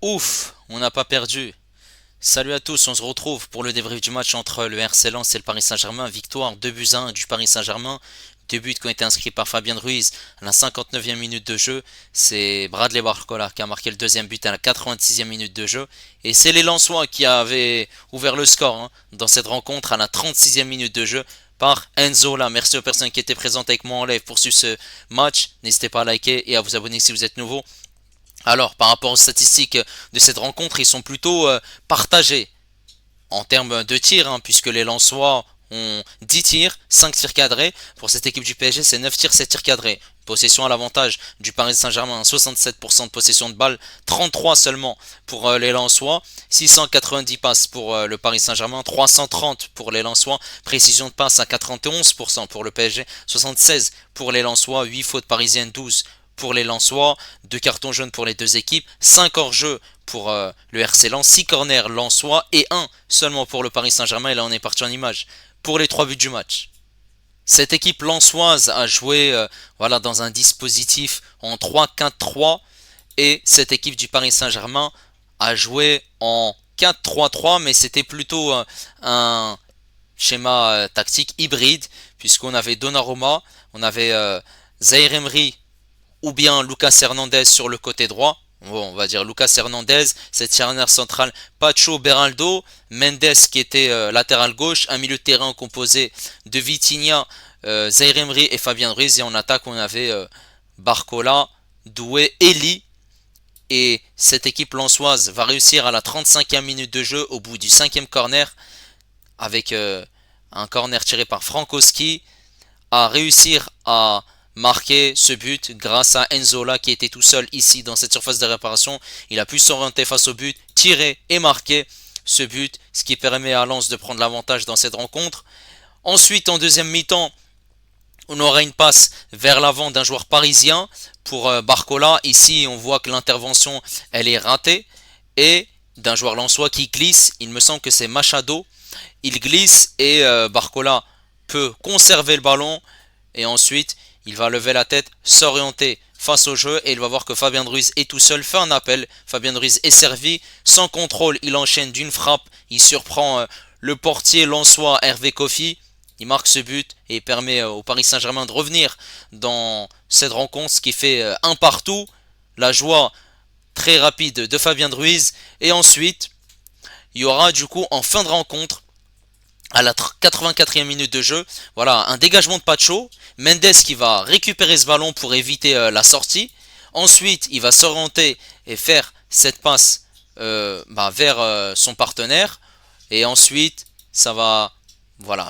Ouf, on n'a pas perdu. Salut à tous, on se retrouve pour le débrief du match entre le RC Lens et le Paris Saint-Germain. Victoire 2 buts à 1 du Paris Saint-Germain. Deux buts qui ont été inscrits par Fabien Ruiz à la 59e minute de jeu. C'est Bradley Barcola qui a marqué le deuxième but à la 86e minute de jeu. Et c'est les Lensois qui avaient ouvert le score dans cette rencontre à la 36e minute de jeu par Enzo. Là, merci aux personnes qui étaient présentes avec moi en live pour suivre ce match. N'hésitez pas à liker et à vous abonner si vous êtes nouveau. Alors, par rapport aux statistiques de cette rencontre, ils sont plutôt partagés en termes de tirs, puisque les Lensois ont 10 tirs, 5 tirs cadrés. Pour cette équipe du PSG, c'est 9 tirs, 7 tirs cadrés. Possession à l'avantage du Paris Saint-Germain, 67% de possession de balle, 33 seulement pour les Lensois, 690 passes pour le Paris Saint-Germain, 330 pour les Lensois, précision de passe à 91% pour le PSG, 76 pour les Lensois, 8 fautes parisiennes, 12 pour les Lensois, 2 cartons jaunes pour les deux équipes, 5 hors-jeu pour le RC Lens, 6 corners Lensois et 1 seulement pour le Paris Saint-Germain. Et là on est parti en image pour les 3 buts du match. Cette équipe lensoise a joué dans un dispositif en 3-4-3 et cette équipe du Paris Saint-Germain a joué en 4-3-3, mais c'était plutôt un schéma tactique hybride puisqu'on avait Donnarumma, on avait Zaïre Emery ou bien Lucas Hernandez sur le côté droit. Bon, on va dire Lucas Hernandez, cette charnière centrale, Pacho, Beraldo, Mendes qui était latéral gauche, un milieu de terrain composé de Vitinha, Zaïre Emery et Fabien Ruiz. Et en attaque, on avait Barcola, Doué, Eli. Et cette équipe lensoise va réussir à la 35e minute de jeu au bout du 5e corner avec un corner tiré par Frankowski à réussir à marquer ce but grâce à Enzola qui était tout seul ici dans cette surface de réparation. Il a pu s'orienter face au but, tirer et marquer ce but, ce qui permet à Lens de prendre l'avantage dans cette rencontre. Ensuite, en deuxième mi-temps, on aura une passe vers l'avant d'un joueur parisien pour Barcola. Ici, on voit que l'intervention, elle est ratée. Et d'un joueur lensois qui glisse, il me semble que c'est Machado. Il glisse et Barcola peut conserver le ballon. Et ensuite, il va lever la tête, s'orienter face au jeu et il va voir que Fabien Ruiz est tout seul, fait un appel. Fabien Ruiz est servi, sans contrôle, il enchaîne d'une frappe, il surprend le portier lensois Hervé Kofi. Il marque ce but et permet au Paris Saint-Germain de revenir dans cette rencontre, ce qui fait un partout. La joie très rapide de Fabien Ruiz. Et ensuite, il y aura du coup en fin de rencontre, à la 84e minute de jeu, voilà, un dégagement de Pacho. Mendes qui va récupérer ce ballon pour éviter la sortie. Ensuite, il va s'orienter et faire cette passe vers son partenaire. Et ensuite, ça va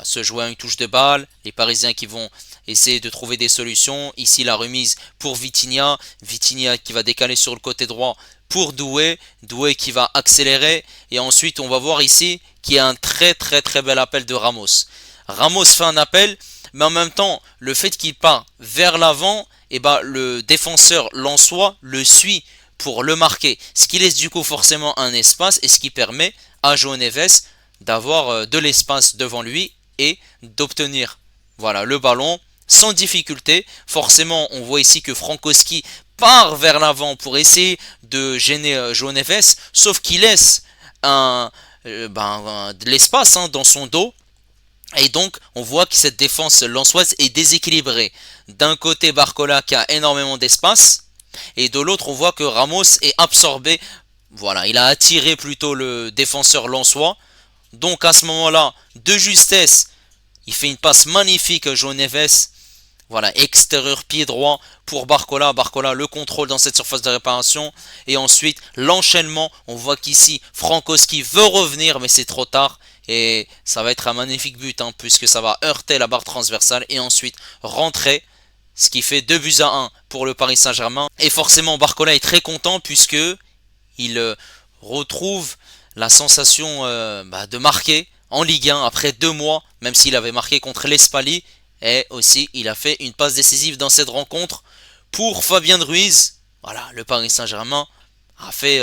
se jouer à une touche de balle. Les Parisiens qui vont essayer de trouver des solutions. Ici, la remise pour Vitinha. Vitinha qui va décaler sur le côté droit pour Doué. Doué qui va accélérer. Et ensuite, on va voir ici qu'il y a un très très très bel appel de Ramos. Ramos fait un appel, mais en même temps, le fait qu'il part vers l'avant, le défenseur lensois le suit pour le marquer. Ce qui laisse du coup forcément un espace et ce qui permet à João Neves d'avoir de l'espace devant lui et d'obtenir le ballon sans difficulté. Forcément, on voit ici que Frankowski part vers l'avant pour essayer de gêner João Neves, sauf qu'il laisse de l'espace dans son dos. Et donc, on voit que cette défense lensoise est déséquilibrée. D'un côté, Barcola qui a énormément d'espace, et de l'autre, on voit que Ramos est absorbé. Voilà, il a attiré plutôt le défenseur lensois. Donc, à ce moment-là, de justesse, il fait une passe magnifique à João Neves. Voilà, extérieur pied droit pour Barcola. Barcola le contrôle dans cette surface de réparation. Et ensuite, l'enchaînement. On voit qu'ici, Frankowski veut revenir, mais c'est trop tard. Et ça va être un magnifique but, puisque ça va heurter la barre transversale et ensuite rentrer. Ce qui fait 2 buts à 1 pour le Paris Saint-Germain. Et forcément, Barcola est très content puisque il retrouve la sensation de marquer en Ligue 1 après 2 mois, même s'il avait marqué contre l'Espali. Et aussi, il a fait une passe décisive dans cette rencontre pour Fabien Ruiz. Voilà, le Paris Saint-Germain a fait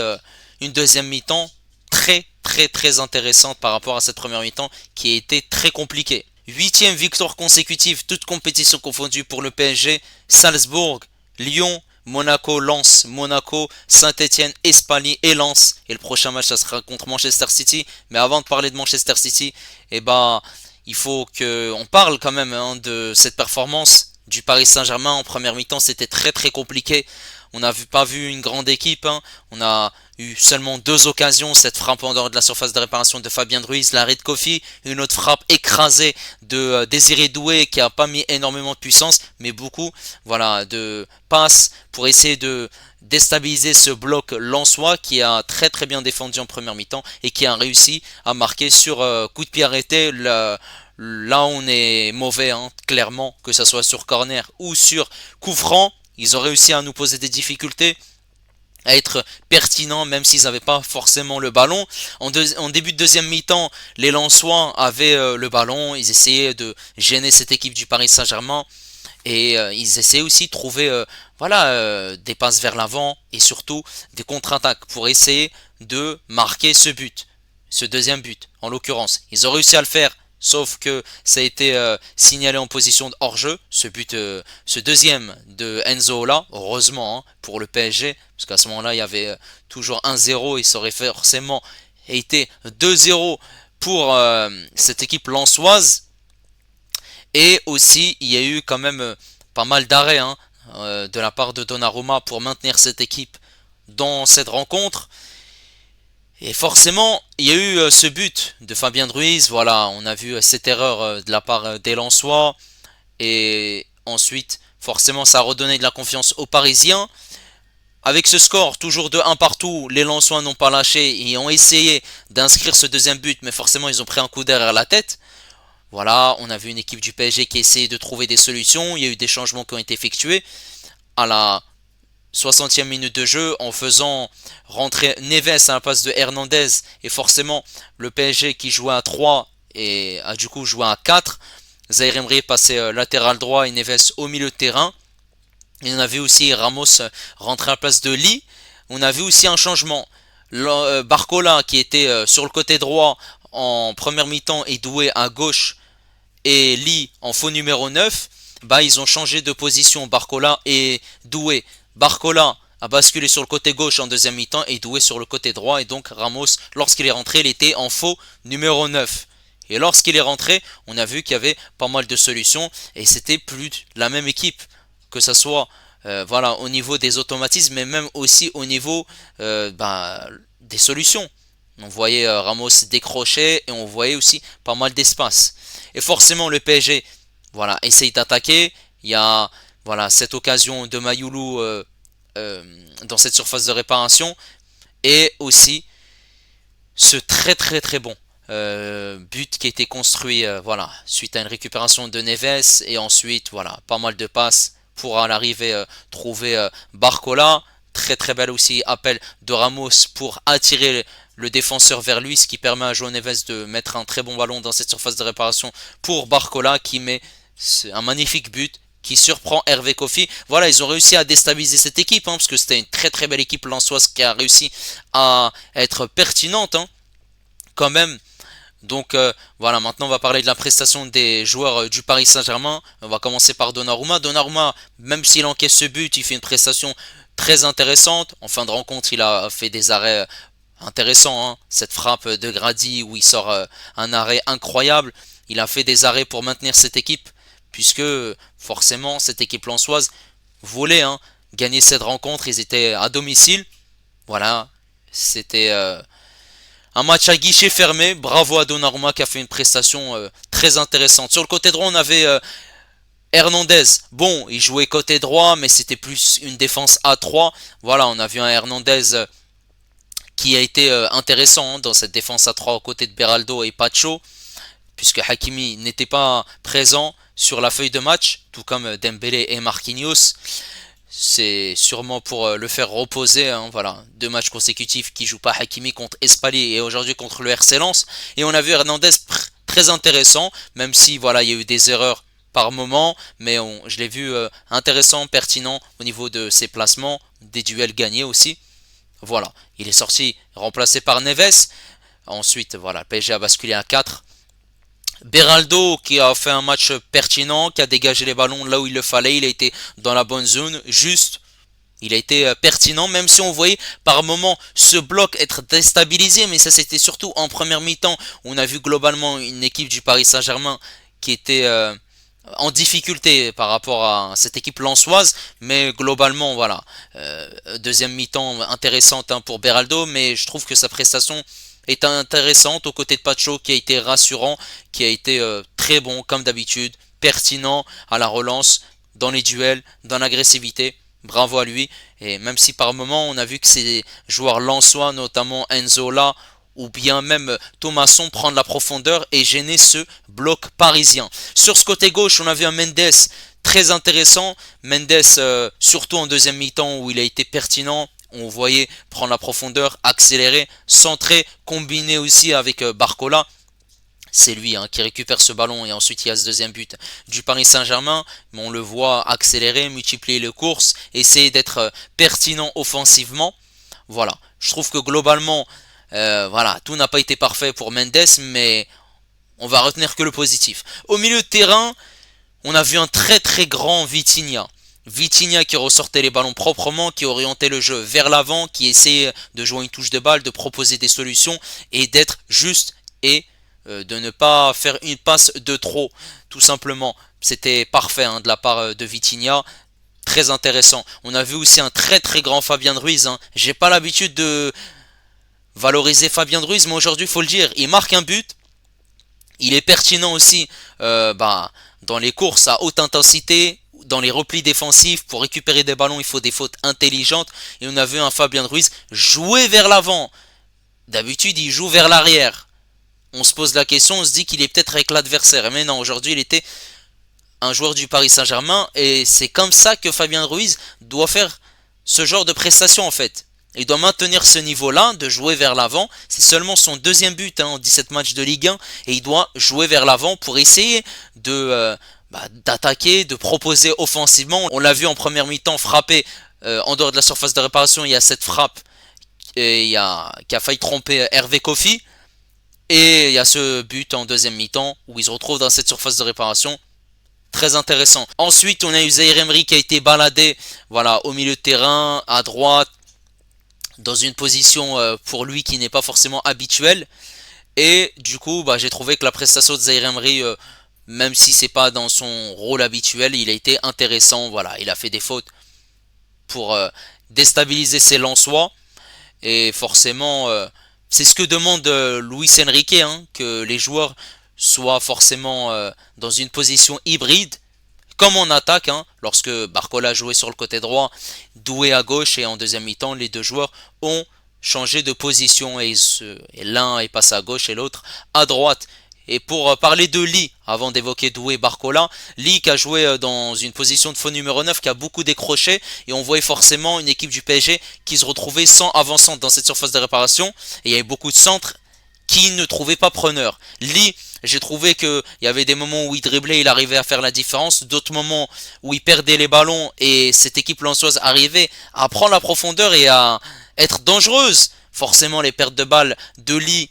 une deuxième mi-temps très très très intéressante par rapport à cette première mi-temps qui a été très compliquée. 8e victoire consécutive, toutes compétitions confondues pour le PSG, Salzbourg, Lyon, Monaco, Lens, Monaco, Saint-Etienne, Espali et Lens. Et le prochain match, ça sera contre Manchester City. Mais avant de parler de Manchester City, eh ben, il faut qu'on parle quand même hein, de cette performance du Paris Saint-Germain. En première mi-temps, c'était très très compliqué. On n'a pas vu une grande équipe. Hein. On a eu seulement deux occasions. Cette frappe en dehors de la surface de réparation de Fabien Ruiz, l'arrêt de Kofi, une autre frappe écrasée de Désiré Doué qui a pas mis énormément de puissance, mais beaucoup voilà, de passes pour essayer de déstabiliser ce bloc lensois qui a très très bien défendu en première mi-temps et qui a réussi à marquer sur coup de pied arrêté là on est mauvais hein, clairement, que ce soit sur corner ou sur coup franc. Ils ont réussi à nous poser des difficultés, à être pertinents même s'ils n'avaient pas forcément le ballon. En début de deuxième mi-temps, les Lensois avaient le ballon, ils essayaient de gêner cette équipe du Paris Saint-Germain et ils essayaient aussi de trouver des passes vers l'avant et surtout des contre-attaques pour essayer de marquer ce deuxième but en l'occurrence. Ils ont réussi à le faire. Sauf que ça a été signalé en position de hors-jeu, ce deuxième de Enzo là, heureusement hein, pour le PSG, parce qu'à ce moment-là il y avait toujours 1-0 et ça aurait forcément été 2-0 pour cette équipe lensoise. Et aussi il y a eu quand même pas mal d'arrêts hein, de la part de Donnarumma pour maintenir cette équipe dans cette rencontre. Et forcément, il y a eu ce but de Fabien Ruiz. Voilà, on a vu cette erreur de la part des Lensois. Et ensuite, forcément, ça a redonné de la confiance aux Parisiens. Avec ce score, toujours de 1 partout, les Lensois n'ont pas lâché et ont essayé d'inscrire ce deuxième but. Mais forcément, ils ont pris un coup derrière la tête. Voilà, on a vu une équipe du PSG qui a essayé de trouver des solutions. Il y a eu des changements qui ont été effectués à la 60e minute de jeu en faisant rentrer Neves à la place de Hernandez et forcément le PSG qui jouait à 3 et a du coup joué à 4. Zaïre Emery est passé latéral droit et Neves au milieu de terrain. Et on a vu aussi Ramos rentrer à la place de Lee. On a vu aussi un changement. Barcola qui était sur le côté droit en première mi-temps et Doué à gauche et Lee en faux numéro 9. Bah, ils ont changé de position Barcola et Doué. Barcola a basculé sur le côté gauche en deuxième mi-temps et Doué sur le côté droit. Et donc Ramos, lorsqu'il est rentré, il était en faux numéro 9. Et lorsqu'il est rentré, on a vu qu'il y avait pas mal de solutions et c'était plus la même équipe. Que ce soit voilà, au niveau des automatismes, mais même aussi au niveau des solutions. On voyait Ramos décrocher et on voyait aussi pas mal d'espace. Et forcément le PSG voilà, essaye d'attaquer. Il y a voilà, cette occasion de Mayoulou dans cette surface de réparation. Et aussi ce très très très bon but qui a été construit voilà, suite à une récupération de Neves. Et ensuite voilà, pas mal de passes pour à l'arrivée trouver Barcola. Très très belle aussi appel de Ramos pour attirer le défenseur vers lui, ce qui permet à João Neves de mettre un très bon ballon dans cette surface de réparation pour Barcola qui met un magnifique but qui surprend Hervé Kofi. Voilà, ils ont réussi à déstabiliser cette équipe, hein, parce que c'était une très très belle équipe lensoise qui a réussi à être pertinente hein, quand même. Donc voilà, maintenant on va parler de la prestation des joueurs du Paris Saint-Germain. On va commencer par Donnarumma. Donnarumma, même s'il encaisse ce but, il fait une prestation très intéressante. En fin de rencontre, il a fait des arrêts intéressants. Hein. Cette frappe de Grady où il sort un arrêt incroyable. Il a fait des arrêts pour maintenir cette équipe, puisque forcément cette équipe lensoise voulait hein, gagner cette rencontre. Ils étaient à domicile. Voilà, c'était un match à guichet fermé. Bravo à Donnarumma qui a fait une prestation très intéressante. Sur le côté droit, on avait Hernandez. Bon, il jouait côté droit, mais c'était plus une défense à 3. Voilà, on a vu un Hernandez qui a été intéressant hein, dans cette défense à 3 aux côtés de Beraldo et Pacho, puisque Hakimi n'était pas présent sur la feuille de match, tout comme Dembélé et Marquinhos. C'est sûrement pour le faire reposer. Hein, voilà, 2 matchs consécutifs qui joue pas Hakimi contre Espali et aujourd'hui contre le RC Lens. Et on a vu Hernandez très intéressant, même si voilà, il y a eu des erreurs par moment, mais je l'ai vu intéressant, pertinent au niveau de ses placements, des duels gagnés aussi. Voilà, il est sorti remplacé par Neves. Ensuite, voilà, PSG a basculé à 4. Beraldo qui a fait un match pertinent, qui a dégagé les ballons là où il le fallait, il a été dans la bonne zone, juste, Il a été pertinent, même si on voyait par moments ce bloc être déstabilisé, mais ça c'était surtout en première mi-temps. On a vu globalement une équipe du Paris Saint-Germain qui était en difficulté par rapport à cette équipe lensoise, mais globalement voilà, deuxième mi-temps intéressante pour Beraldo, mais je trouve que sa prestation est intéressante aux côtés de Pacho qui a été rassurant, qui a été très bon comme d'habitude, pertinent à la relance, dans les duels, dans l'agressivité. Bravo à lui. Et même si par moment on a vu que ces joueurs lensois, notamment Enzola ou bien même Thomasson, prendre la profondeur et gêner ce bloc parisien. Sur ce côté gauche, on a vu un Mendes très intéressant. Mendes, surtout en deuxième mi-temps où il a été pertinent. On voyait prendre la profondeur, accélérer, centrer, combiner aussi avec Barcola. C'est lui qui récupère ce ballon et ensuite il y a ce deuxième but du Paris Saint-Germain. Mais on le voit accélérer, multiplier les courses, essayer d'être pertinent offensivement. Voilà, je trouve que globalement, voilà, tout n'a pas été parfait pour Mendes, mais on va retenir que le positif. Au milieu de terrain, on a vu un très très grand Vitinha. Vitinha qui ressortait les ballons proprement, qui orientait le jeu vers l'avant, qui essayait de jouer une touche de balle, de proposer des solutions et d'être juste et de ne pas faire une passe de trop, tout simplement. C'était parfait de la part de Vitinha, très intéressant. On a vu aussi un très très grand Fabien Ruiz. J'ai pas l'habitude de valoriser Fabien Ruiz, mais aujourd'hui, il faut le dire, il marque un but. Il est pertinent aussi dans les courses à haute intensité, dans les replis défensifs. Pour récupérer des ballons, il faut des fautes intelligentes. Et on a vu un Fabien Ruiz jouer vers l'avant. D'habitude, il joue vers l'arrière. On se pose la question, on se dit qu'il est peut-être avec l'adversaire. Mais non, aujourd'hui, il était un joueur du Paris Saint-Germain. Et c'est comme ça que Fabien Ruiz doit faire ce genre de prestation en fait. Il doit maintenir ce niveau-là, de jouer vers l'avant. C'est seulement son deuxième but en 17 matchs de Ligue 1. Et il doit jouer vers l'avant pour essayer d'attaquer, de proposer offensivement. On l'a vu en première mi-temps frapper en dehors de la surface de réparation. Il y a cette frappe qui a failli tromper Hervé Kofi. Et il y a ce but en deuxième mi-temps où il se retrouve dans cette surface de réparation. Très intéressant. Ensuite, on a eu Zaïre Emery qui a été baladé au milieu de terrain, à droite, dans une position pour lui qui n'est pas forcément habituelle. Et du coup, j'ai trouvé que la prestation de Zaïre Emery, même si c'est pas dans son rôle habituel, il a été intéressant. Voilà, il a fait des fautes pour déstabiliser ses Lensois. Et forcément, c'est ce que demande Luis Enrique, que les joueurs soient forcément dans une position hybride. Comme en attaque, lorsque Barcola jouait sur le côté droit, Doué à gauche et en deuxième mi-temps, les deux joueurs ont changé de position et l'un est passé à gauche et l'autre à droite. Et pour parler de Lee, avant d'évoquer Doué Barcola, Lee qui a joué dans une position de faux numéro 9, qui a beaucoup décroché, et on voyait forcément une équipe du PSG qui se retrouvait sans avant-centre dans cette surface de réparation, et il y avait beaucoup de centres qui ne trouvaient pas preneur. Lee, j'ai trouvé qu'il y avait des moments où il driblait, il arrivait à faire la différence, d'autres moments où il perdait les ballons et cette équipe lensoise arrivait à prendre la profondeur et à être dangereuse. Forcément, les pertes de balles de Lee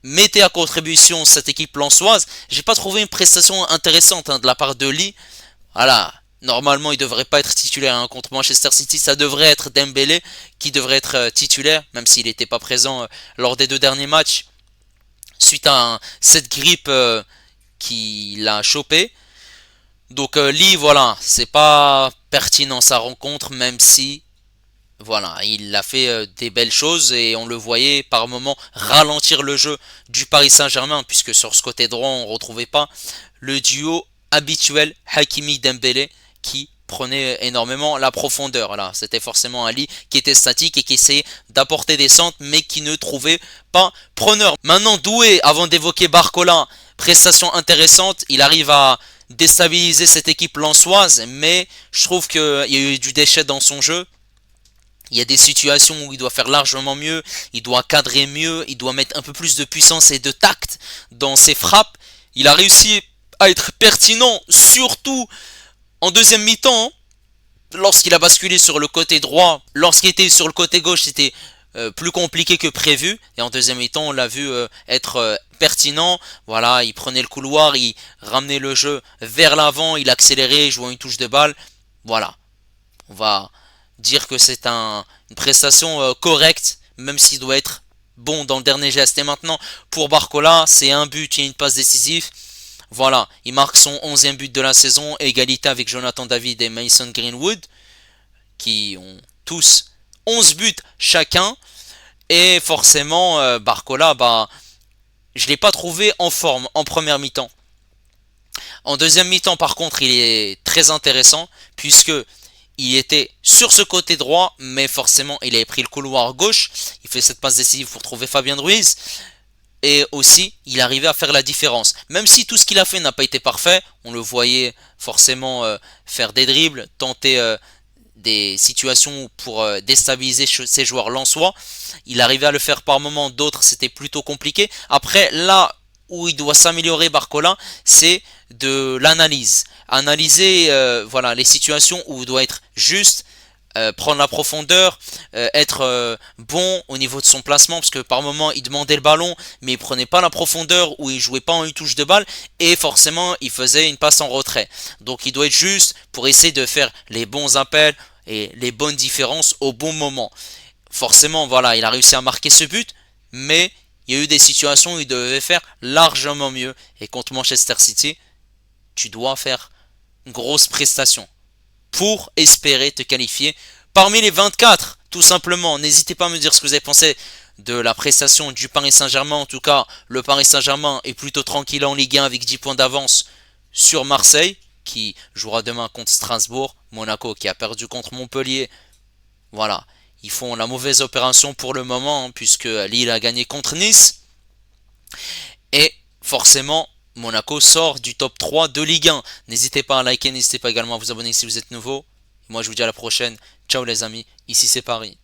mettaient à contribution cette équipe lensoise. J'ai pas trouvé une prestation intéressante de la part de Lee. Voilà, normalement il devrait pas être titulaire contre Manchester City, ça devrait être Dembélé qui devrait être titulaire, même s'il n'était pas présent lors des deux derniers matchs. Suite à cette grippe qu'il a chopé. Donc Lee, c'est pas pertinent sa rencontre, même si il a fait des belles choses et on le voyait par moments ralentir le jeu du Paris Saint-Germain, puisque sur ce côté droit on ne retrouvait pas le duo habituel Hakimi-Dembélé qui prenait énormément la profondeur. Voilà, c'était forcément Ali qui était statique et qui essayait d'apporter des centres mais qui ne trouvait pas preneur. Maintenant Doué, avant d'évoquer Barcola, prestation intéressante, il arrive à déstabiliser cette équipe lensoise, mais je trouve qu'il y a eu du déchet dans son jeu. Il y a des situations où il doit faire largement mieux, il doit cadrer mieux, il doit mettre un peu plus de puissance et de tact dans ses frappes. Il a réussi à être pertinent, surtout en deuxième mi-temps, lorsqu'il a basculé sur le côté droit. Lorsqu'il était sur le côté gauche, c'était plus compliqué que prévu. Et en deuxième mi-temps, on l'a vu être pertinent. Voilà, il prenait le couloir, il ramenait le jeu vers l'avant, il accélérait, il jouait une touche de balle. Voilà, on va dire que c'est une prestation correcte, même s'il doit être bon dans le dernier geste. Et maintenant, pour Barcola, c'est un but et une passe décisive. Voilà, il marque son 11e but de la saison, égalité avec Jonathan David et Mason Greenwood, qui ont tous 11 buts chacun. Et forcément, Barcola, je ne l'ai pas trouvé en forme en première mi-temps. En deuxième mi-temps, par contre, il est très intéressant, puisque il était sur ce côté droit, mais forcément, il avait pris le couloir gauche. Il fait cette passe décisive pour trouver Fabien Ruiz. Et aussi, il arrivait à faire la différence. Même si tout ce qu'il a fait n'a pas été parfait, on le voyait forcément faire des dribbles, tenter des situations pour déstabiliser ses joueurs lensois. Il arrivait à le faire par moments, d'autres c'était plutôt compliqué. Après, là où il doit s'améliorer Barcola, c'est de l'analyse. Analyser voilà, les situations où il doit être juste, prendre la profondeur, être bon au niveau de son placement, parce que par moment il demandait le ballon, mais il prenait pas la profondeur, ou il jouait pas en une touche de balle, et forcément il faisait une passe en retrait. Donc il doit être juste pour essayer de faire les bons appels et les bonnes différences au bon moment. Forcément, voilà, il a réussi à marquer ce but, mais il y a eu des situations où il devait faire largement mieux. Et contre Manchester City, tu dois faire une grosse prestation pour espérer te qualifier parmi les 24, tout simplement. N'hésitez pas à me dire ce que vous avez pensé de la prestation du Paris Saint-Germain. En tout cas, le Paris Saint-Germain est plutôt tranquille en Ligue 1 avec 10 points d'avance sur Marseille, qui jouera demain contre Strasbourg. Monaco qui a perdu contre Montpellier. Voilà, ils font la mauvaise opération pour le moment, puisque Lille a gagné contre Nice. Et forcément, Monaco sort du top 3 de Ligue 1. N'hésitez pas à liker, n'hésitez pas également à vous abonner si vous êtes nouveau. Moi je vous dis à la prochaine. Ciao les amis, ici c'est Paris.